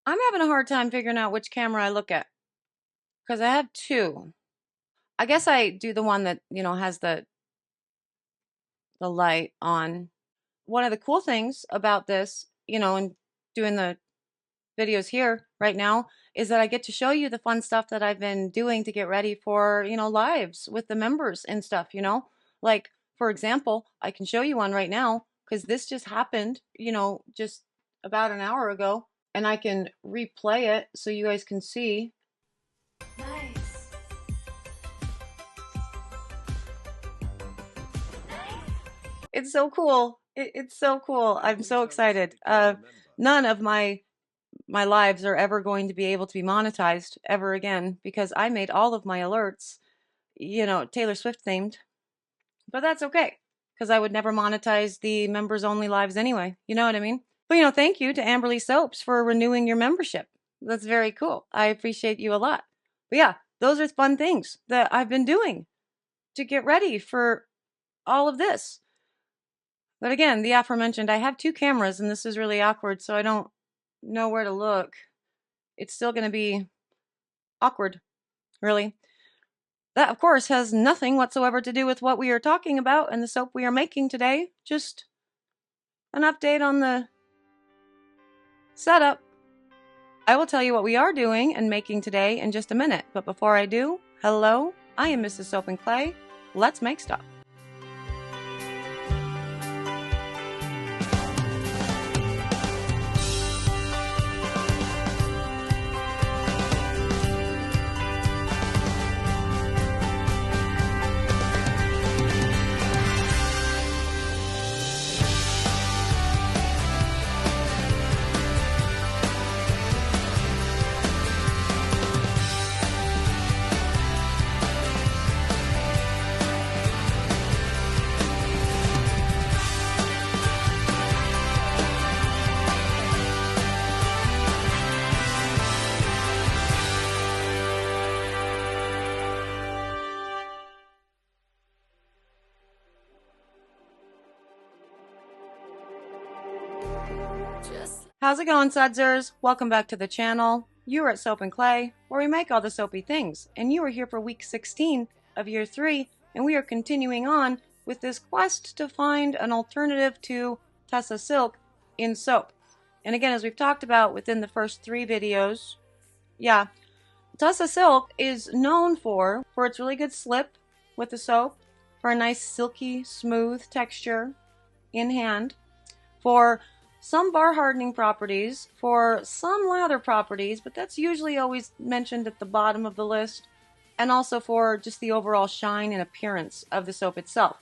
I'm having a hard time figuring out which camera I look at because I have two. I guess I do the one that, has the light on. One of the cool things about this, and doing the videos here right now is that I get to show you the fun stuff that I've been doing to get ready for, lives with the members and stuff. Like, for example, I can show you one right now because this just happened, just about an hour ago, and I can replay it so you guys can see. Nice. It's so cool. It's so cool. I'm so excited. None of my lives are ever going to be able to be monetized ever again because I made all of my alerts, Taylor Swift themed. But that's okay because I would never monetize the members only lives anyway. You know what I mean? But thank you to Amberly Soaps for renewing your membership. That's very cool. I appreciate you a lot. But yeah, those are fun things that I've been doing to get ready for all of this. But again, the aforementioned, I have two cameras and this is really awkward, so I don't know where to look. It's still going to be awkward, really. That, of course, has nothing whatsoever to do with what we are talking about and the soap we are making today. Just an update on the setup. I will tell you what we are doing and making today in just a minute. But before I do, hello, I am Mrs. Soap and Clay. Let's make stuff. How's it going, Sudzers? Welcome back to the channel. You are at Soap and Clay, where we make all the soapy things, and you are here for week 16 of year 3, and we are continuing on with this quest to find an alternative to Tussa Silk in soap. And again, as we've talked about within the first 3 videos, yeah, Tussa Silk is known for its really good slip with the soap, for a nice silky, smooth texture in hand, for some bar hardening properties, for some lather properties, but that's usually always mentioned at the bottom of the list, and also for just the overall shine and appearance of the soap itself.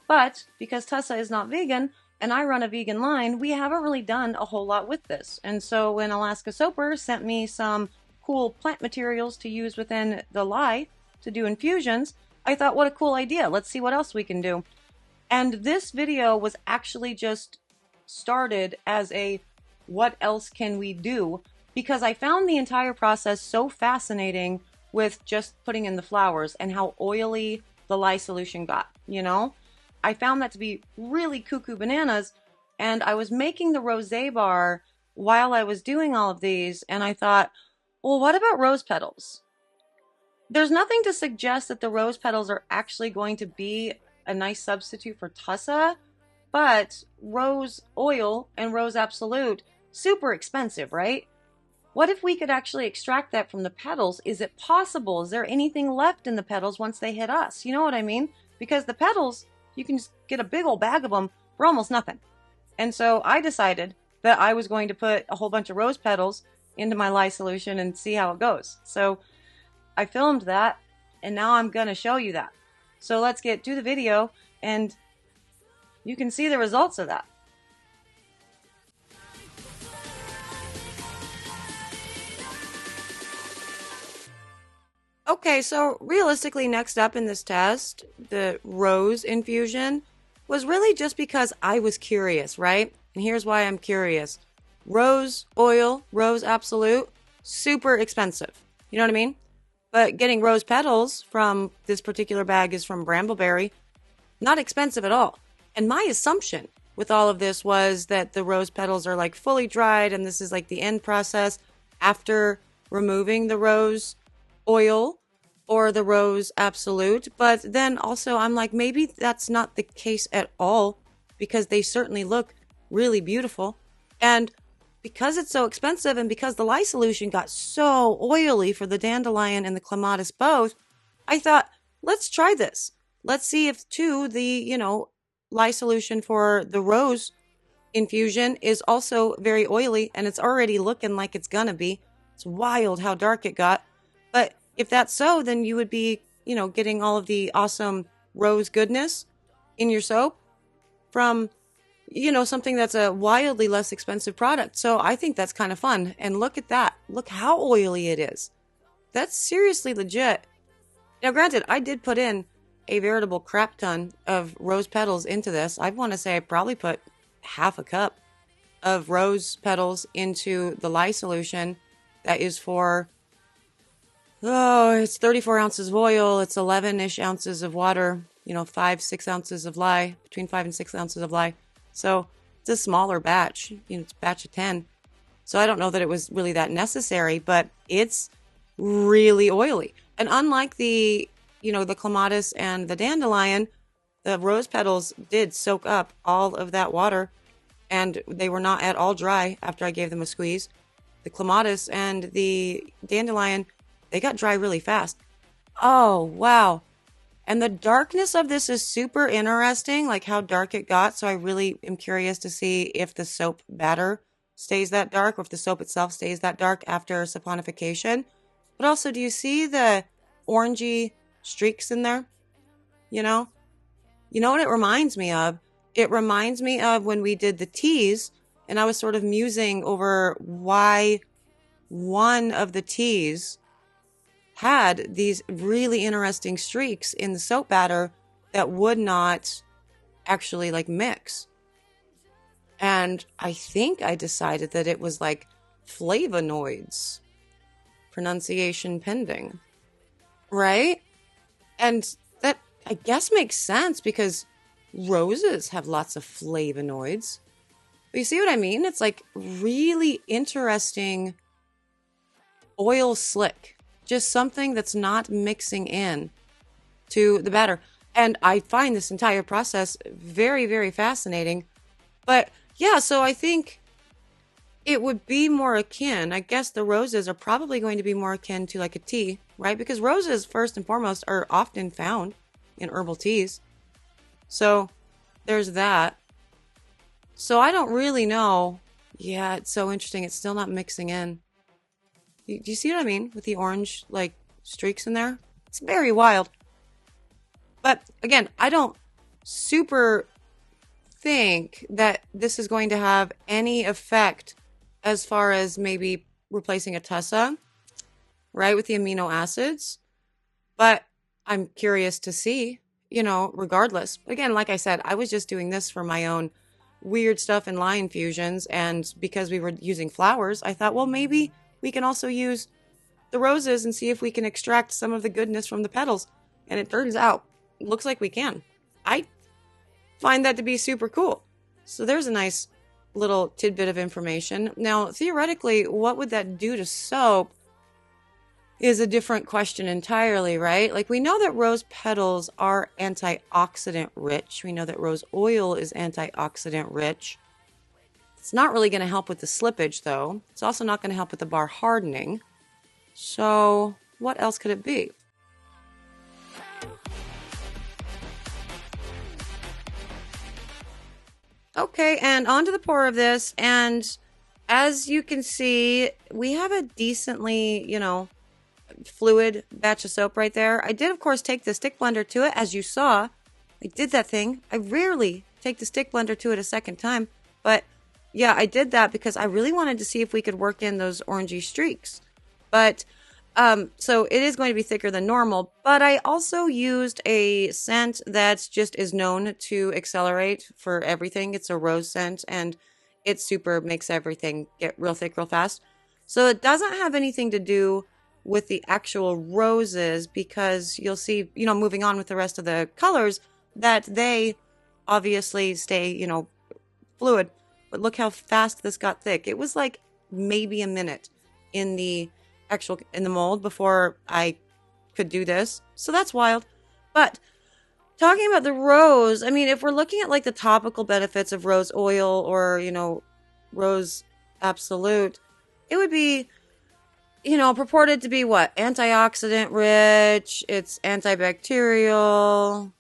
But because Tussa is not vegan, and I run a vegan line, we haven't really done a whole lot with this. And so when Alaska Soaper sent me some cool plant materials to use within the lye to do infusions, I thought, what a cool idea. Let's see what else we can do. And this video was actually just started as a what else can we do, because I found the entire process so fascinating with just putting in the flowers and how oily the lye solution got, I found that to be really cuckoo bananas, and I was making the rosé bar while I was doing all of these, and I thought, well, what about rose petals? There's nothing to suggest that the rose petals are actually going to be a nice substitute for Tussa, but rose oil and rose absolute, super expensive, right? What if we could actually extract that from the petals? Is it possible? Is there anything left in the petals once they hit us? You know what I mean? Because the petals, you can just get a big old bag of them for almost nothing. And so I decided that I was going to put a whole bunch of rose petals into my lye solution and see how it goes. So I filmed that, and now I'm going to show you that. So let's get to the video, and you can see the results of that. Okay, so realistically, next up in this test, the rose infusion, was really just because I was curious, right? And here's why I'm curious. Rose oil, rose absolute, super expensive. You know what I mean? But getting rose petals from this particular bag is from Brambleberry, not expensive at all. And my assumption with all of this was that the rose petals are like fully dried and this is like the end process. after removing the rose oil or the rose absolute. But then also I'm like, maybe that's not the case at all, because they certainly look really beautiful. And because it's so expensive, and because the lye solution got so oily for the dandelion and the clematis both, I thought, let's try this. Let's see if too the, lye solution for the rose infusion is also very oily, and it's already looking like it's gonna be. It's wild how dark it got. But if that's so, then you would be, getting all of the awesome rose goodness in your soap from, something that's a wildly less expensive product. So I think that's kind of fun. And look at that. Look how oily it is. That's seriously legit. Now, granted, I did put in a veritable crap ton of rose petals into this. I want to say I probably put half a cup of rose petals into the lye solution. That is for, it's 34 ounces of oil. It's 11-ish ounces of water, 5-6 ounces of lye, between 5 and 6 ounces of lye. So it's a smaller batch, it's a batch of 10. So I don't know that it was really that necessary, but it's really oily. And unlike the clematis and the dandelion, the rose petals did soak up all of that water, and they were not at all dry after I gave them a squeeze. The clematis and the dandelion, they got dry really fast. Oh, wow. And the darkness of this is super interesting, like how dark it got. So I really am curious to see if the soap batter stays that dark, or if the soap itself stays that dark after saponification. But also, do you see the orangey streaks in there? You know what it reminds me of? It reminds me of when we did the teas, and I was sort of musing over why one of the teas had these really interesting streaks in the soap batter that would not actually mix. And I think I decided that it was flavonoids. Pronunciation pending. Right? And that, I guess, makes sense because roses have lots of flavonoids. But you see what I mean? It's really interesting oil slick. Just something that's not mixing in to the batter. And I find this entire process very, very fascinating. But yeah, so I think it would be more akin. I guess the roses are probably going to be more akin to a tea, right? Because roses, first and foremost, are often found in herbal teas. So there's that. So I don't really know. Yeah, it's so interesting. It's still not mixing in. Do you see what I mean with the orange streaks in there? It's very wild. But again, I don't super think that this is going to have any effect as far as maybe replacing a tussa, right, with the amino acids. But I'm curious to see, regardless. Again, like I said, I was just doing this for my own weird stuff in lye infusions. And because we were using flowers, I thought, well, maybe we can also use the roses and see if we can extract some of the goodness from the petals. And it turns out, it looks like we can. I find that to be super cool. So there's a nice little tidbit of information. Now, theoretically, what would that do to soap is a different question entirely, right? We know that rose petals are antioxidant rich. We know that rose oil is antioxidant rich. It's not really going to help with the slippage, though. It's also not going to help with the bar hardening. So what else could it be? Okay, and on to the pour of this. And as you can see, we have a decently, fluid batch of soap right there. I did, of course, take the stick blender to it, as you saw. I did that thing. I rarely take the stick blender to it a second time. But yeah, I did that because I really wanted to see if we could work in those orangey streaks. But so it is going to be thicker than normal, but I also used a scent that's just is known to accelerate for everything. It's a rose scent, and it super makes everything get real thick real fast. So it doesn't have anything to do with the actual roses, because you'll see, moving on with the rest of the colors, that they obviously stay, fluid. But look how fast this got thick. It was maybe a minute. in the mold before I could do this. So that's wild. But talking about the rose, I mean, if we're looking at like the topical benefits of rose oil or, rose absolute, it would be, purported to be what? Antioxidant rich, it's antibacterial,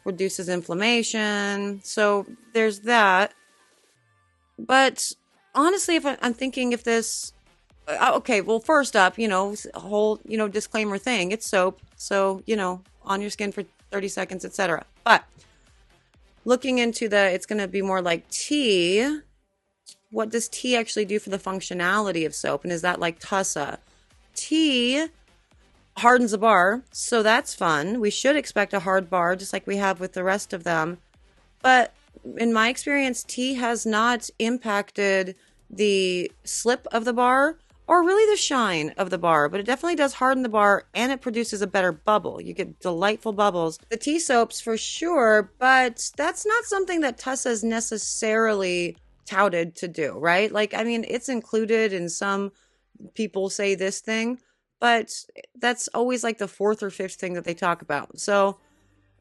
reduces inflammation. So there's that. But honestly, if I'm thinking if this, okay, well, first up, whole, disclaimer thing, it's soap. So, on your skin for 30 seconds, etc. But looking into it's going to be more like tea. What does tea actually do for the functionality of soap? And is that like tussa? Tea hardens a bar, so that's fun. We should expect a hard bar, just like we have with the rest of them. But in my experience, tea has not impacted the slip of the bar or really the shine of the bar, but it definitely does harden the bar and it produces a better bubble. You get delightful bubbles. The tea soaps for sure, but that's not something that Tussa is necessarily touted to do, right? Like, I mean, it's included in some people say this thing, but that's always like the fourth or fifth thing that they talk about. So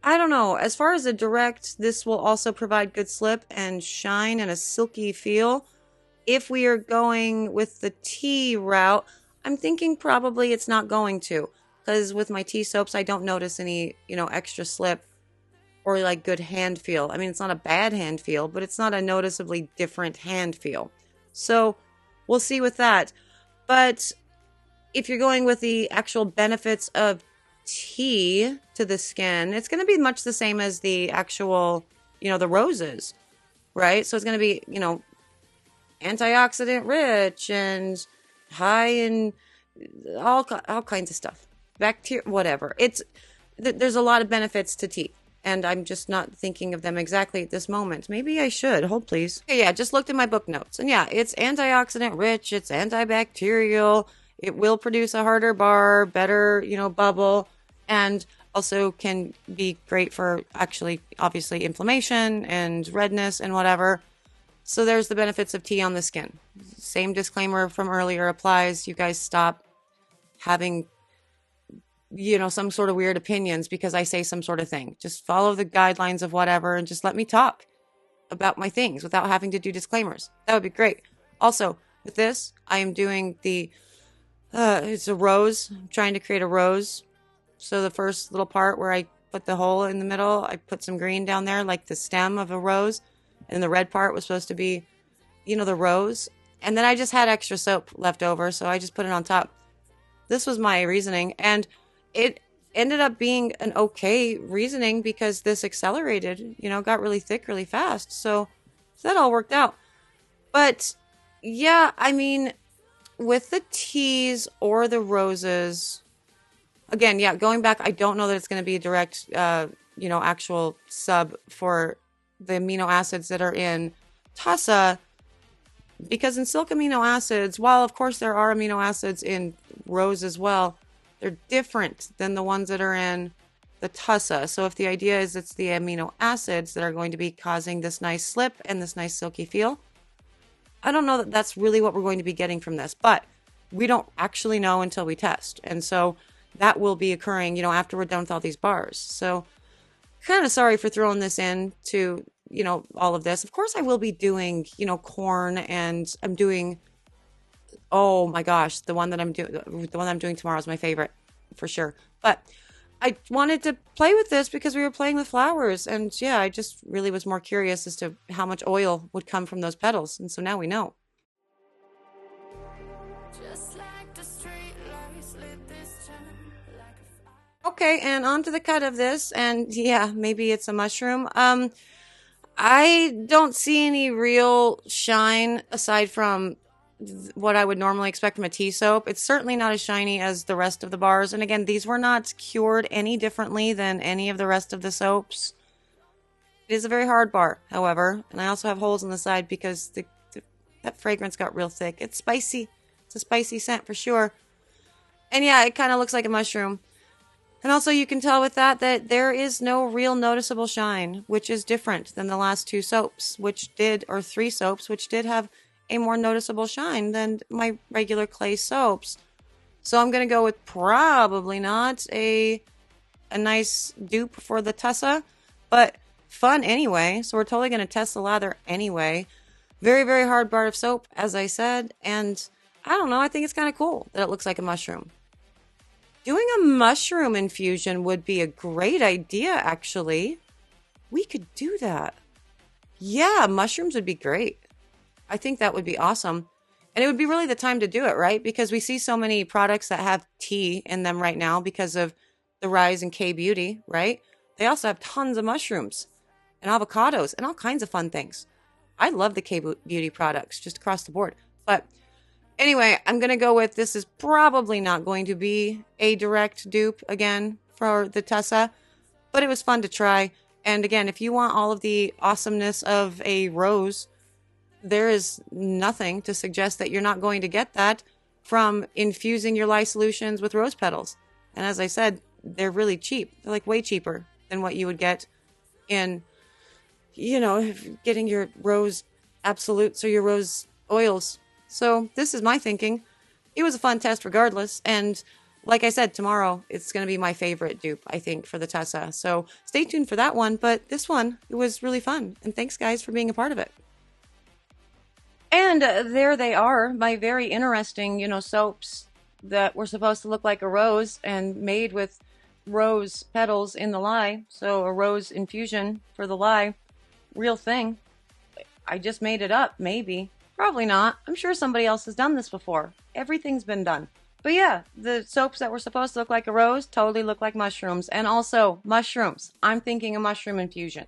I don't know. As far as a direct, this will also provide good slip and shine and a silky feel. If we are going with the tea route, I'm thinking probably it's not going to, because with my tea soaps, I don't notice any, extra slip or like good hand feel. I mean, it's not a bad hand feel, but it's not a noticeably different hand feel. So we'll see with that. But if you're going with the actual benefits of tea to the skin, it's going to be much the same as the actual, the roses, right? So it's going to be, antioxidant rich and high in all kinds of stuff, bacteria, whatever. There's a lot of benefits to tea, and I'm just not thinking of them exactly at this moment. Maybe I should. Hold please. Okay, yeah, just looked at my book notes, and yeah, it's antioxidant rich, it's antibacterial, it will produce a harder bar, better, bubble, and also can be great for actually obviously inflammation and redness and whatever. So there's the benefits of tea on the skin. Same disclaimer from earlier applies. You guys stop having, some sort of weird opinions because I say some sort of thing. Just follow the guidelines of whatever and just let me talk about my things without having to do disclaimers. That would be great. Also, with this, I am doing it's a rose. I'm trying to create a rose. So the first little part where I put the hole in the middle, I put some green down there like the stem of a rose. And the red part was supposed to be, the rose. And then I just had extra soap left over, so I just put it on top. This was my reasoning. And it ended up being an okay reasoning because this accelerated, got really thick really fast. So that all worked out. But yeah, I mean, with the teas or the roses, again, yeah, going back, I don't know that it's going to be a direct, actual sub for the amino acids that are in Tussa, because in silk amino acids, while of course there are amino acids in rose as well, they're different than the ones that are in the Tussa. So if the idea is it's the amino acids that are going to be causing this nice slip and this nice silky feel, I don't know that that's really what we're going to be getting from this, but we don't actually know until we test. And so that will be occurring, after we're done with all these bars. So kind of sorry for throwing this in to, all of this. Of course I will be doing, corn, and I'm doing, oh my gosh, the one I'm doing tomorrow is my favorite for sure. But I wanted to play with this because we were playing with flowers, and yeah, I just really was more curious as to how much oil would come from those petals. And so now we know. Okay, and on to the cut of this, and yeah, maybe it's a mushroom. I don't see any real shine aside from what I would normally expect from a tea soap. It's certainly not as shiny as the rest of the bars, and again, these were not cured any differently than any of the rest of the soaps. It is a very hard bar, however, and I also have holes on the side because that fragrance got real thick. It's spicy. It's a spicy scent for sure. And yeah, it kind of looks like a mushroom. And also you can tell with that there is no real noticeable shine, which is different than the last two soaps, or three soaps, which did have a more noticeable shine than my regular clay soaps. So I'm going to go with probably not a nice dupe for the Tessa, but fun anyway. So we're totally going to test the lather anyway. Very, very hard bar of soap, as I said. And I don't know, I think it's kind of cool that it looks like a mushroom. Doing a mushroom infusion would be a great idea, actually. We could do that. Yeah, mushrooms would be great. I think that would be awesome. And it would be really the time to do it, right? Because we see so many products that have tea in them right now because of the rise in K-beauty, right? They also have tons of mushrooms and avocados and all kinds of fun things. I love the K-beauty products just across the board. But anyway, I'm going to go with this is probably not going to be a direct dupe again for the Tessa, but it was fun to try. And again, if you want all of the awesomeness of a rose, there is nothing to suggest that you're not going to get that from infusing your lye solutions with rose petals. And as I said, they're really cheap. They're like way cheaper than what you would get in, you know, getting your rose absolutes or your rose oils. So this is my thinking. It was a fun test regardless. And like I said, tomorrow it's going to be my favorite dupe, I think, for the Tessa. So stay tuned for that one. But this one, it was really fun. And thanks, guys, for being a part of it. And there they are, my very interesting, soaps that were supposed to look like a rose and made with rose petals in the lye. So a rose infusion for the lye. Real thing. I just made it up, maybe. Probably not. I'm sure somebody else has done this before. Everything's been done. But yeah, the soaps that were supposed to look like a rose totally look like mushrooms. And also, mushrooms. I'm thinking a mushroom infusion.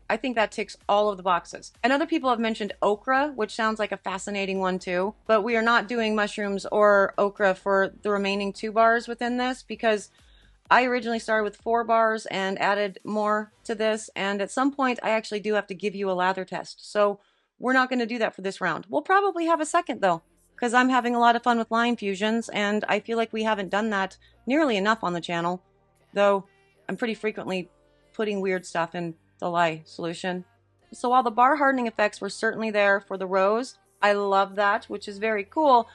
I think that ticks all of the boxes. And other people have mentioned okra, which sounds like a fascinating one too. But we are not doing mushrooms or okra for the remaining 2 bars within this because I originally started with 4 bars and added more to this. And at some point, I actually do have to give you a lather test. So we're not going to do that for this round. We'll probably have a second though, because I'm having a lot of fun with lye infusions. And I feel like we haven't done that nearly enough on the channel. Though I'm pretty frequently putting weird stuff in the lye solution. So while the bar hardening effects were certainly there for the rose, I love that, which is very cool.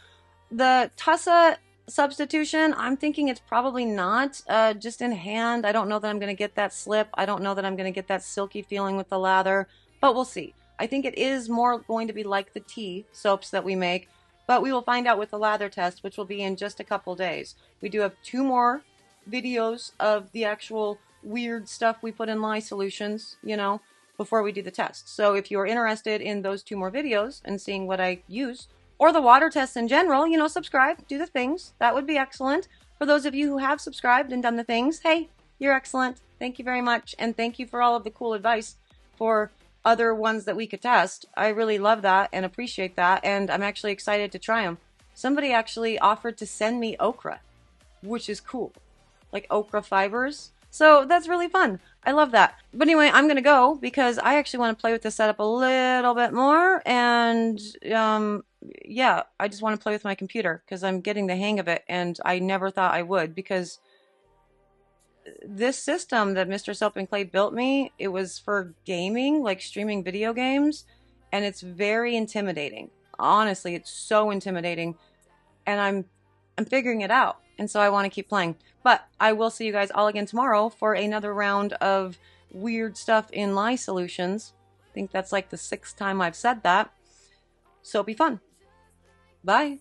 The Tussa substitution, I'm thinking it's probably not just in hand. I don't know that I'm going to get that slip. I don't know that I'm going to get that silky feeling with the lather, but we'll see. I think it is more going to be like the tea soaps that we make, but we will find out with the lather test, which will be in just a couple days. We do have 2 more videos of the actual weird stuff we put in lye solutions, before we do the test. So if you're interested in those 2 more videos and seeing what I use, or the water tests in general, subscribe, do the things. That would be excellent. For those of you who have subscribed and done the things, hey, you're excellent. Thank you very much. And thank you for all of the cool advice for other ones that we could test. I really love that and appreciate that. And I'm actually excited to try them. Somebody actually offered to send me okra, which is cool. Like okra fibers. So that's really fun. I love that. But anyway, I'm going to go because I actually want to play with this setup a little bit more. And yeah, I just want to play with my computer because I'm getting the hang of it. And I never thought I would because this system that Mr. Soap and Clay built me, it was for gaming, like streaming video games. And it's very intimidating. Honestly, it's so intimidating. And I'm figuring it out. And so I want to keep playing. But I will see you guys all again tomorrow for another round of weird stuff in lye solutions. I think that's like the 6th time I've said that. So it'll be fun. Bye.